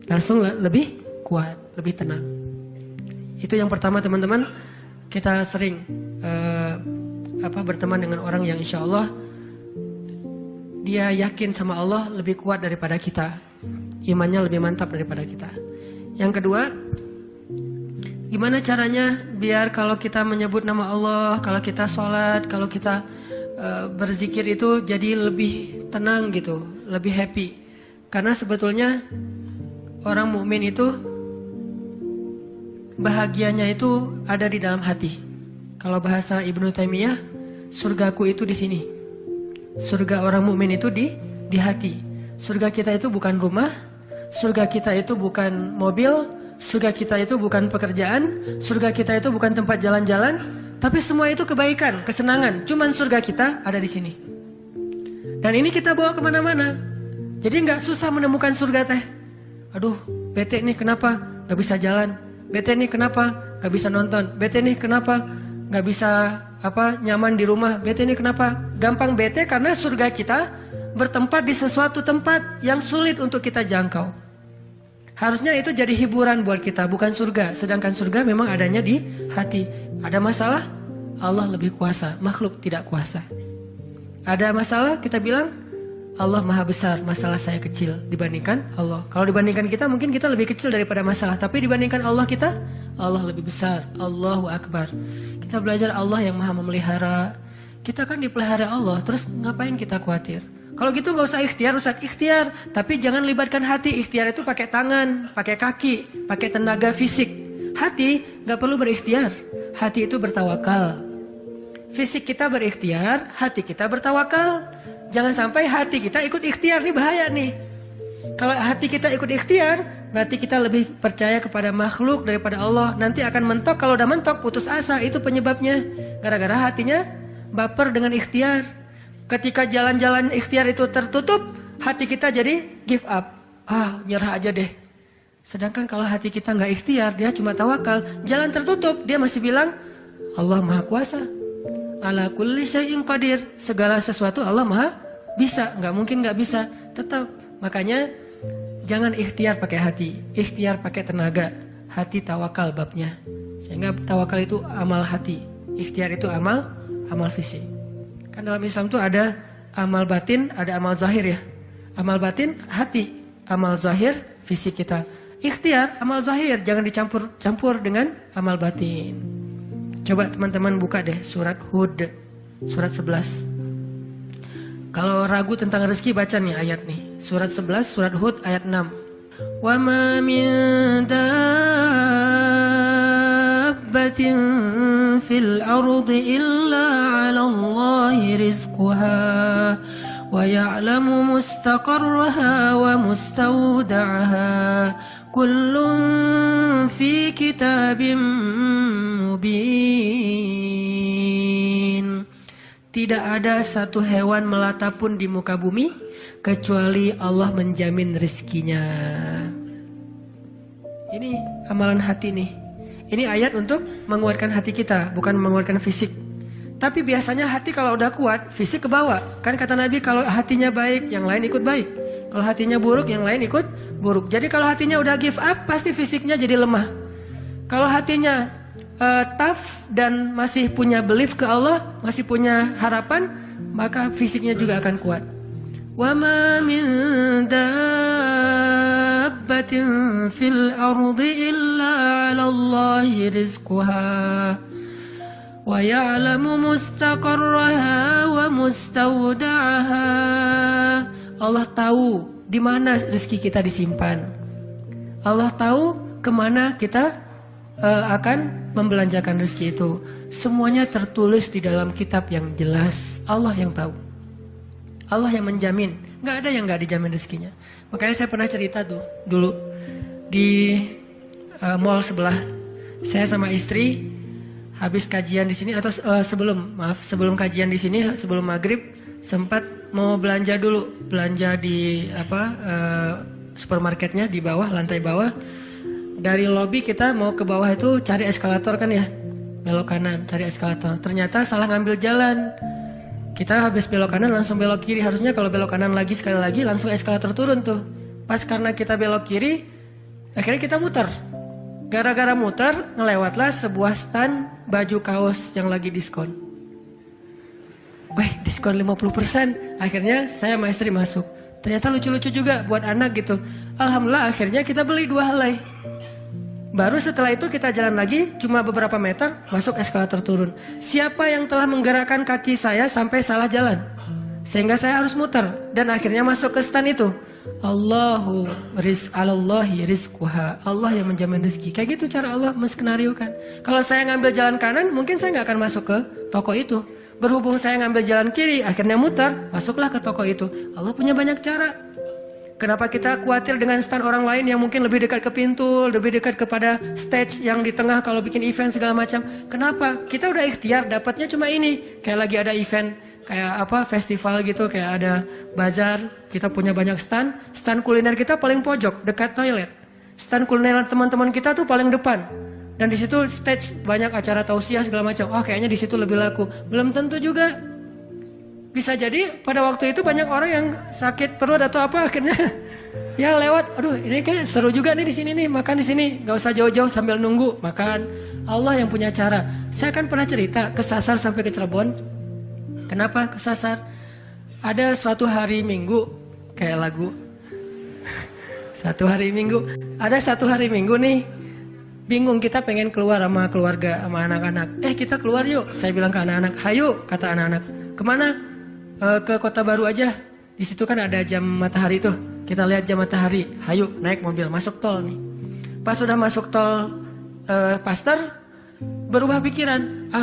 Langsung lebih kuat, lebih tenang. Itu yang pertama teman-teman. Kita sering berteman dengan orang yang insya Allah dia yakin sama Allah lebih kuat daripada kita, imannya lebih mantap daripada kita. Yang kedua, gimana caranya biar kalau kita menyebut nama Allah, kalau kita sholat, kalau kita berzikir itu jadi lebih tenang gitu, lebih happy. Karena sebetulnya orang mukmin itu bahagianya itu ada di dalam hati. Kalau bahasa Ibnu Taimiyah, surgaku itu di sini. Surga orang mukmin itu di hati. Surga kita itu bukan rumah, surga kita itu bukan mobil, surga kita itu bukan pekerjaan, surga kita itu bukan tempat jalan-jalan, tapi semua itu kebaikan, kesenangan. Cuman surga kita ada di sini. Dan ini kita bawa kemana-mana. Jadi nggak susah menemukan surga teh. Aduh, bete nih kenapa nggak bisa jalan? Bete nih kenapa nggak bisa nonton? Bete nih kenapa nggak bisa nyaman di rumah? Bete nih kenapa? Gampang bete karena surga kita bertempat di sesuatu tempat yang sulit untuk kita jangkau. Harusnya itu jadi hiburan buat kita, bukan surga. Sedangkan surga memang adanya di hati. Ada masalah, Allah lebih kuasa, makhluk tidak kuasa. Ada masalah, kita bilang Allah maha besar, masalah saya kecil dibandingkan Allah. Kalau dibandingkan kita, mungkin kita lebih kecil daripada masalah. Tapi dibandingkan Allah kita, Allah lebih besar. Allahu Akbar. Kita belajar Allah yang maha memelihara. Kita kan dipelihara Allah, terus ngapain kita khawatir? Kalau gitu nggak usah ikhtiar, Ustaz. Ikhtiar, tapi jangan libatkan hati. Ikhtiar itu pakai tangan, pakai kaki, pakai tenaga fisik. Hati nggak perlu berikhtiar. Hati itu bertawakal. Fisik kita berikhtiar, hati kita bertawakal. Jangan sampai hati kita ikut ikhtiar, ini bahaya nih. Kalau hati kita ikut ikhtiar, berarti kita lebih percaya kepada makhluk daripada Allah. Nanti akan mentok, kalau udah mentok putus asa, itu penyebabnya. Gara-gara hatinya baper dengan ikhtiar. Ketika jalan-jalan ikhtiar itu tertutup, hati kita jadi give up. Nyerah aja deh. Sedangkan kalau hati kita nggak ikhtiar, dia cuma tawakal. Jalan tertutup, dia masih bilang, Allah maha kuasa. Ala kulli syai'in qadir. Segala sesuatu Allah maha bisa. Nggak mungkin nggak bisa. Tetap. Makanya jangan ikhtiar pakai hati. Ikhtiar pakai tenaga. Hati tawakal babnya. Sehingga tawakal itu amal hati. Ikhtiar itu amal fisik. Kan dalam Islam itu ada amal batin, ada amal zahir ya. Amal batin hati, amal zahir fisik kita. Ikhtiar amal zahir, jangan dicampur dengan amal batin. Coba teman-teman buka deh surat Hud, surat 11. Kalau ragu tentang rezeki baca nih ayat nih. Surat 11, surat Hud ayat 6. Wa ma min dabbatin fil ardi illa 'ala Allahi rizquha wa ya'lamu mustaqarraha wa mustawda'aha kullun fi kitabim mubin. Tidak ada satu hewan melata pun di muka bumi kecuali Allah menjamin rezekinya. Ini amalan hati nih. Ini ayat untuk menguatkan hati kita, bukan menguatkan fisik. Tapi biasanya hati kalau udah kuat, fisik ke bawah. Kan kata Nabi kalau hatinya baik, yang lain ikut baik. Kalau hatinya buruk, yang lain ikut buruk. Jadi kalau hatinya udah give up, pasti fisiknya jadi lemah. Kalau hatinya tough dan masih punya belief ke Allah, masih punya harapan, maka fisiknya juga akan kuat. Wa ma min dabbatin fil ardi illa 'ala Allahi rizquha wa ya'lamu mustaqarraha wa mustawda'aha. Allah tahu di mana rezeki kita disimpan. Allah tahu kemana kita akan membelanjakan rezeki itu. Semuanya tertulis di dalam kitab yang jelas. Allah yang tahu. Allah yang menjamin. Nggak ada yang nggak dijamin rezekinya. Makanya saya pernah cerita tuh dulu di mall sebelah. Saya sama istri habis kajian di sini atau sebelum kajian di sini, sebelum maghrib sempat mau belanja dulu, belanja di supermarketnya di bawah, lantai bawah. Dari lobi kita mau ke bawah itu cari eskalator kan ya, belok kanan cari eskalator. Ternyata salah ngambil jalan. Kita habis belok kanan langsung belok kiri. Harusnya kalau belok kanan lagi sekali lagi langsung eskalator turun tuh. Pas karena kita belok kiri, akhirnya kita muter. Gara-gara muter, ngelewatlah sebuah stand baju kaos yang lagi diskon. Weh, diskon 50%. Akhirnya saya sama istri masuk. Ternyata lucu-lucu juga buat anak gitu. Alhamdulillah akhirnya kita beli 2 helai. Baru setelah itu kita jalan lagi, cuma beberapa meter, masuk eskalator turun. Siapa yang telah menggerakkan kaki saya sampai salah jalan? Sehingga saya harus muter. Dan akhirnya masuk ke stand itu. Alallahi rizquha. Allah yang menjamin rezeki. Kayak gitu cara Allah menskenariokan. Kalau saya ngambil jalan kanan, mungkin saya nggak akan masuk ke toko itu. Berhubung saya ngambil jalan kiri, akhirnya muter, masuklah ke toko itu. Allah punya banyak cara. Kenapa kita khawatir dengan stand orang lain yang mungkin lebih dekat ke pintu, lebih dekat kepada stage yang di tengah kalau bikin event segala macam? Kenapa? Kita udah ikhtiar, dapatnya cuma ini. Kayak lagi ada event, kayak festival gitu, kayak ada bazar, kita punya banyak stand. Stand kuliner kita paling pojok, dekat toilet. Stand kuliner teman-teman kita tuh paling depan. Dan di situ stage banyak acara tausiah segala macam. Oh, kayaknya di situ lebih laku. Belum tentu juga. Bisa jadi pada waktu itu banyak orang yang sakit perut atau apa akhirnya ya lewat. Aduh, ini kayak seru juga nih di sini nih, makan di sini. Gak usah jauh-jauh sambil nunggu makan. Allah yang punya cara. Saya kan pernah cerita kesasar sampai ke Cirebon. Kenapa kesasar? Ada suatu hari Minggu, kayak lagu. Satu hari Minggu. Ada satu hari Minggu nih. Bingung, kita pengen keluar sama keluarga, sama anak-anak. Kita keluar yuk. Saya bilang ke anak-anak, hayo, kata anak-anak. Kemana? Ke Kota Baru aja. Di situ kan ada jam matahari tuh. Kita lihat jam matahari. Hayo, naik mobil, masuk tol nih. Pas sudah masuk tol Paster, berubah pikiran.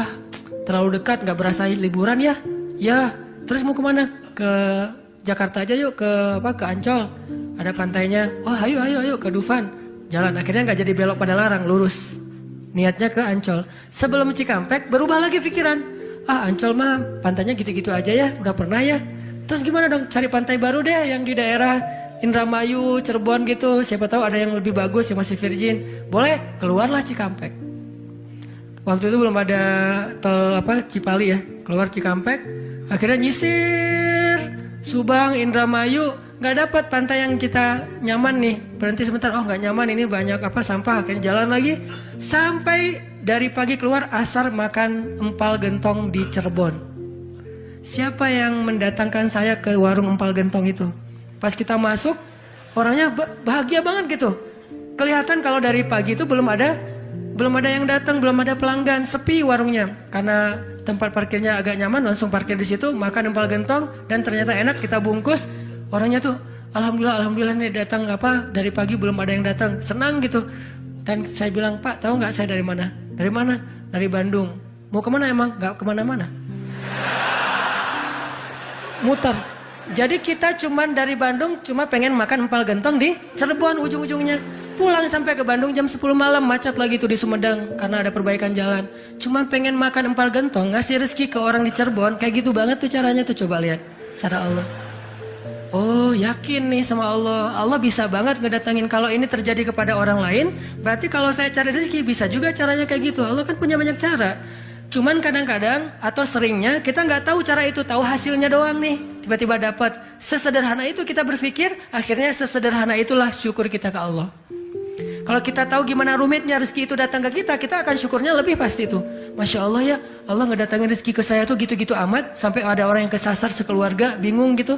Terlalu dekat, nggak berasa liburan ya. Ya, terus mau kemana? Ke Jakarta aja yuk, ke Ancol. Ada pantainya. Oh, ayo ke Dufan. Jalan, akhirnya nggak jadi belok pada larang, lurus. Niatnya ke Ancol. Sebelum Cikampek, berubah lagi pikiran. Ancol mah pantainya gitu-gitu aja ya, udah pernah ya. Terus gimana dong, cari pantai baru deh yang di daerah Indramayu, Cirebon gitu. Siapa tahu ada yang lebih bagus yang masih virgin. Boleh, keluarlah Cikampek. Waktu itu belum ada tol Cipali ya. Keluar Cikampek, akhirnya nyisir Subang, Indramayu, nggak dapat pantai yang kita nyaman nih. Berhenti sebentar, nggak nyaman, ini banyak sampah. Akhirnya jalan lagi sampai dari pagi keluar, asar makan empal gentong di Cirebon. Siapa yang mendatangkan saya ke warung empal gentong itu? Pas kita masuk, orangnya bahagia banget gitu. Kelihatan kalau dari pagi itu belum ada yang datang, belum ada pelanggan, sepi warungnya. Karena tempat parkirnya agak nyaman, langsung parkir di situ, makan empal gentong dan ternyata enak, kita bungkus. Orangnya tuh, alhamdulillah nih datang dari pagi belum ada yang datang, senang gitu. Dan saya bilang, Pak, tahu nggak saya dari mana? Dari mana? Dari Bandung. Mau kemana emang? Nggak kemana-mana. Muter. Jadi kita cuman dari Bandung cuma pengen makan empal gentong di Cirebon ujung-ujungnya. Pulang sampai ke Bandung jam 10 malam, macet lagi tuh di Sumedang karena ada perbaikan jalan. Cuma pengen makan empal gentong, ngasih rezeki ke orang di Cirebon. Kayak gitu banget tuh caranya tuh, coba lihat. Cara Allah. Oh, yakin nih sama Allah. Allah bisa banget ngedatangin. Kalau ini terjadi kepada orang lain, berarti kalau saya cari rezeki bisa juga caranya kayak gitu. Allah kan punya banyak cara. Cuman kadang-kadang atau seringnya kita nggak tahu cara itu, tahu hasilnya doang nih. Tiba-tiba dapat. Sesederhana itu kita berpikir, akhirnya sesederhana itulah syukur kita ke Allah. Kalau kita tahu gimana rumitnya rezeki itu datang ke kita, kita akan syukurnya lebih pasti tuh. Masya Allah ya, Allah ngedatangin rezeki ke saya tuh gitu-gitu amat, sampai ada orang yang kesasar sekeluarga, bingung gitu.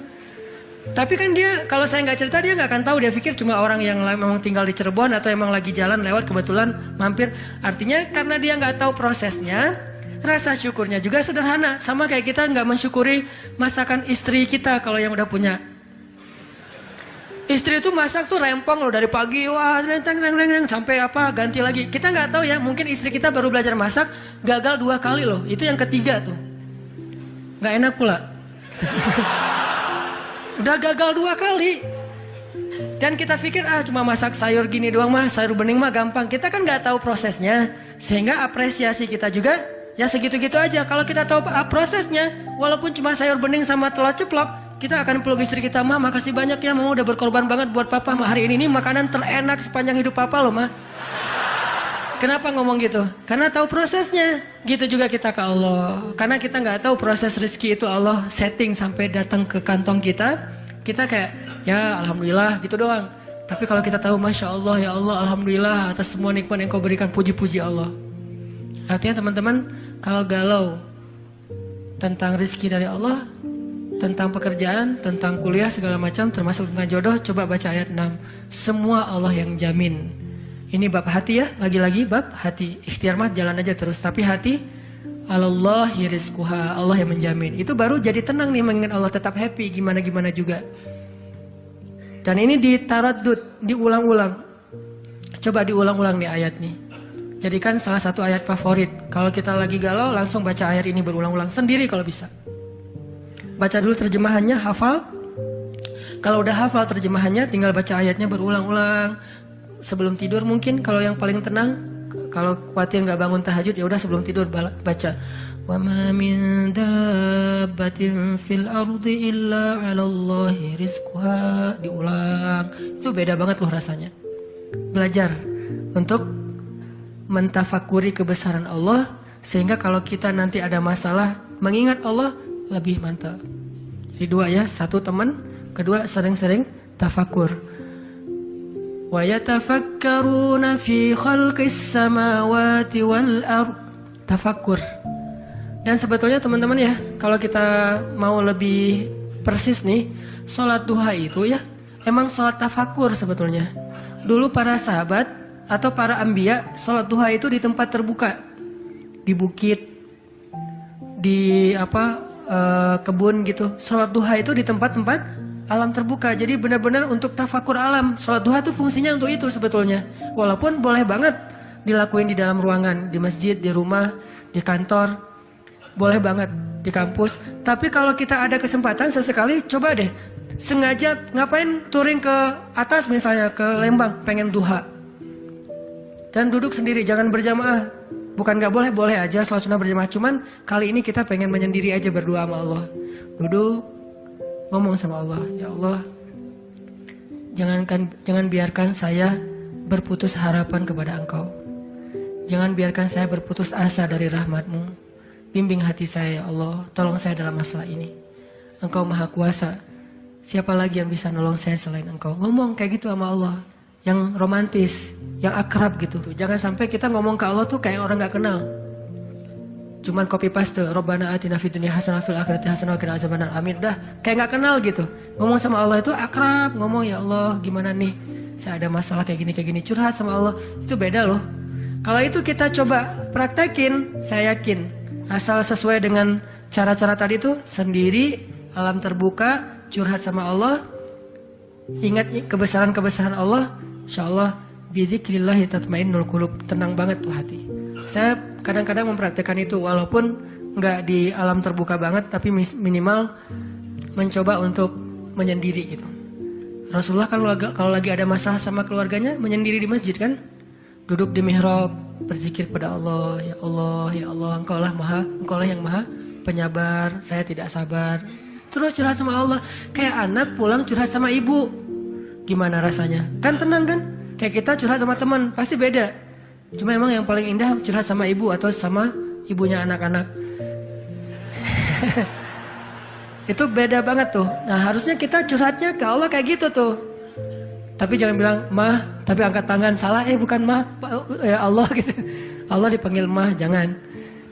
Tapi kan dia, kalau saya nggak cerita, dia nggak akan tahu. Dia pikir cuma orang yang memang tinggal di Cirebon atau emang lagi jalan lewat kebetulan mampir. Artinya karena dia nggak tahu prosesnya, rasa syukurnya juga sederhana. Sama kayak kita nggak mensyukuri masakan istri kita kalau yang udah punya. Istri itu masak tuh rempong loh dari pagi, wah renteng sampai ganti lagi. Kita nggak tahu ya, mungkin istri kita baru belajar masak, gagal 2 kali loh. Itu yang ketiga tuh, nggak enak pula. Udah gagal 2 kali. Dan kita pikir cuma masak sayur gini doang mah, sayur bening mah gampang. Kita kan nggak tahu prosesnya, sehingga apresiasi kita juga ya segitu-gitu aja. Kalau kita tahu prosesnya, walaupun cuma sayur bening sama telur ceplok, kita akan peluk istri kita, mah makasih banyak ya, mama udah berkorban banget buat papa, mah hari ini makanan terenak sepanjang hidup papa loh mah. Kenapa ngomong gitu? Karena tahu prosesnya. Gitu juga kita ke Allah. Karena kita nggak tahu proses rezeki itu Allah setting sampai datang ke kantong kita. Kita kayak, ya alhamdulillah gitu doang. Tapi kalau kita tahu, Masya Allah, ya Allah, alhamdulillah atas semua nikmat yang kau berikan, puji-puji Allah. Artinya teman-teman, kalau galau tentang rezeki dari Allah, tentang pekerjaan, tentang kuliah, segala macam, termasuk tentang jodoh, coba baca ayat 6. Semua Allah yang jamin. Ini bab hati ya, lagi-lagi bab hati. Ikhtiar mah jalan aja terus, tapi hati Allahi rizquha, Allah yang menjamin. Itu baru jadi tenang nih mengingat Allah, tetap happy gimana-gimana juga. Dan ini ditaraddud, diulang-ulang. Coba diulang-ulang nih ayat nih. Jadikan salah satu ayat favorit. Kalau kita lagi galau, langsung baca ayat ini berulang-ulang sendiri kalau bisa. Baca dulu terjemahannya, hafal. Kalau udah hafal terjemahannya, tinggal baca ayatnya berulang-ulang. Sebelum tidur mungkin, kalau yang paling tenang, kalau khawatir nggak bangun tahajud, ya udah sebelum tidur baca. Wa ma min dabbatin fil ardi illa 'alallahi rizquha. Diulang. Itu beda banget loh rasanya. Belajar untuk mentafakuri kebesaran Allah, sehingga kalau kita nanti ada masalah, mengingat Allah lebih mantap. Jadi dua ya, satu teman, kedua sering-sering tafakur. Wa yatafakkaruna fi khalqis samawati wal ard. Tafakkur. Dan sebetulnya teman-teman ya, kalau kita mau lebih persis nih, sholat duha itu ya, emang sholat tafakkur sebetulnya. Dulu para sahabat atau para anbiya, sholat duha itu di tempat terbuka. Di bukit, di kebun gitu. Sholat duha itu di tempat-tempat alam terbuka. Jadi benar-benar untuk tafakur alam. Sholat duha itu fungsinya untuk itu sebetulnya. Walaupun boleh banget dilakuin di dalam ruangan, di masjid, di rumah, di kantor. Boleh banget di kampus. Tapi kalau kita ada kesempatan sesekali, coba deh sengaja ngapain touring ke atas misalnya, ke Lembang, pengen duha. Dan duduk sendiri, jangan berjamaah. Bukan gak boleh, boleh aja sholat sunnah berjamaah. Cuman kali ini kita pengen menyendiri aja berdoa sama Allah. Duduk, ngomong sama Allah, ya Allah, jangan biarkan saya berputus harapan kepada Engkau. Jangan biarkan saya berputus asa dari rahmat-Mu. Bimbing hati saya, ya Allah, tolong saya dalam masalah ini. Engkau maha kuasa. Siapa lagi yang bisa nolong saya selain Engkau? Ngomong kayak gitu sama Allah, yang romantis, yang akrab gitu. Jangan sampai kita ngomong ke Allah tuh kayak orang gak kenal. Cuman copy paste, Rabbana atina fid dunya hasanah fil akhirati hasanah wa qina azabannar. Amin, dah kayak nggak kenal gitu. Ngomong sama Allah itu akrab, ngomong ya Allah, gimana nih? Saya ada masalah kayak gini, curhat sama Allah. Itu beda loh. Kalau itu kita coba praktekin, saya yakin asal sesuai dengan cara-cara tadi tuh, sendiri, alam terbuka, curhat sama Allah, ingat kebesaran-kebesaran Allah, insyaallah bizikrillah tatmainnul qulub, tenang banget tuh hati. Saya kadang-kadang mempraktekkan itu, walaupun nggak di alam terbuka banget, tapi minimal mencoba untuk menyendiri gitu. Rasulullah kalau lagi ada masalah sama keluarganya, menyendiri di masjid kan, duduk di mihrab, berzikir pada Allah, ya Allah, ya Allah, Engkau lah yang maha penyabar, saya tidak sabar. Terus curhat sama Allah, kayak anak pulang curhat sama ibu, gimana rasanya? Kan tenang kan? Kayak kita curhat sama teman, pasti beda. Cuma emang yang paling indah curhat sama ibu atau sama ibunya anak-anak. Itu beda banget tuh. Nah harusnya kita curhatnya ke Allah kayak gitu tuh. Tapi jangan bilang mah, tapi angkat tangan salah, bukan mah, ya Allah gitu. Allah dipanggil mah, jangan.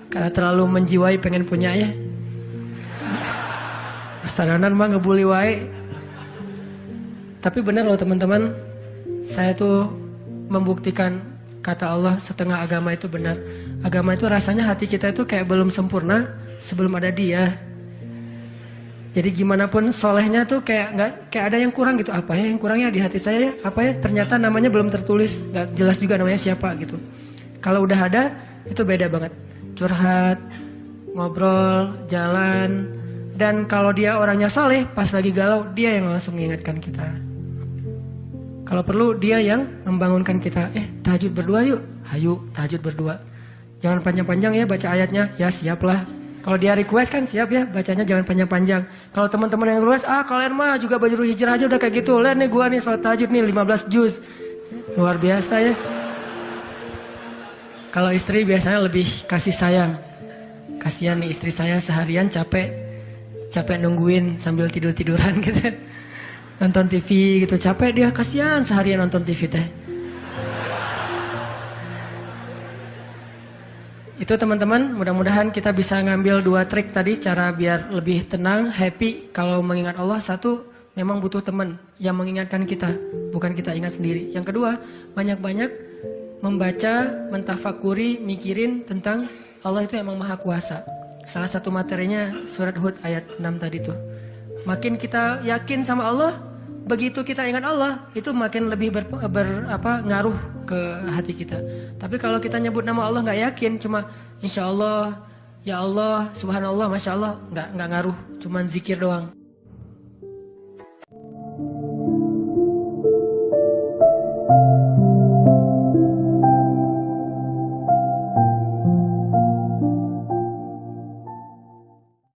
Karena terlalu menjiwai pengen punya ya. Ustadanan mah ngebully wae. Tapi benar loh teman-teman, saya tuh membuktikan kata Allah setengah agama itu benar. Agama itu rasanya hati kita itu kayak belum sempurna sebelum ada Dia. Jadi gimana pun solehnya tuh kayak ada yang kurang gitu. Apa ya yang kurangnya di hati saya? Apa ya? Ternyata namanya belum tertulis, nggak jelas juga namanya siapa gitu. Kalau udah ada itu beda banget. Curhat, ngobrol, jalan. Dan kalau dia orangnya soleh, pas lagi galau dia yang langsung mengingatkan kita. Kalau perlu dia yang membangunkan kita. Tahajud berdua yuk. Hayu, tahajud berdua. Jangan panjang-panjang ya baca ayatnya. Ya siaplah. Kalau dia request kan siap ya, bacanya jangan panjang-panjang. Kalau teman-teman yang request, kalian mah juga baju hijrah aja udah kayak gitu. Lihat nih gua nih salat tahajud nih 15 juz. Luar biasa ya. Kalau istri biasanya lebih kasih sayang. Kasihan nih istri saya seharian capek nungguin sambil tidur-tiduran gitu. Nonton TV gitu, capek dia, kasihan seharian nonton TV teh. Itu teman-teman, mudah-mudahan kita bisa ngambil 2 trik tadi cara biar lebih tenang, happy. Kalau mengingat Allah, satu, memang butuh teman yang mengingatkan kita, bukan kita ingat sendiri. Yang kedua, banyak-banyak membaca, mentafakuri, mikirin tentang Allah itu emang maha kuasa. Salah satu materinya surat Hud ayat 6 tadi tuh. Makin kita yakin sama Allah, begitu kita ingat Allah, itu makin lebih ngaruh ke hati kita. Tapi kalau kita nyebut nama Allah nggak yakin, cuma insya Allah, ya Allah, subhanallah, masya Allah, nggak ngaruh, cuman zikir doang.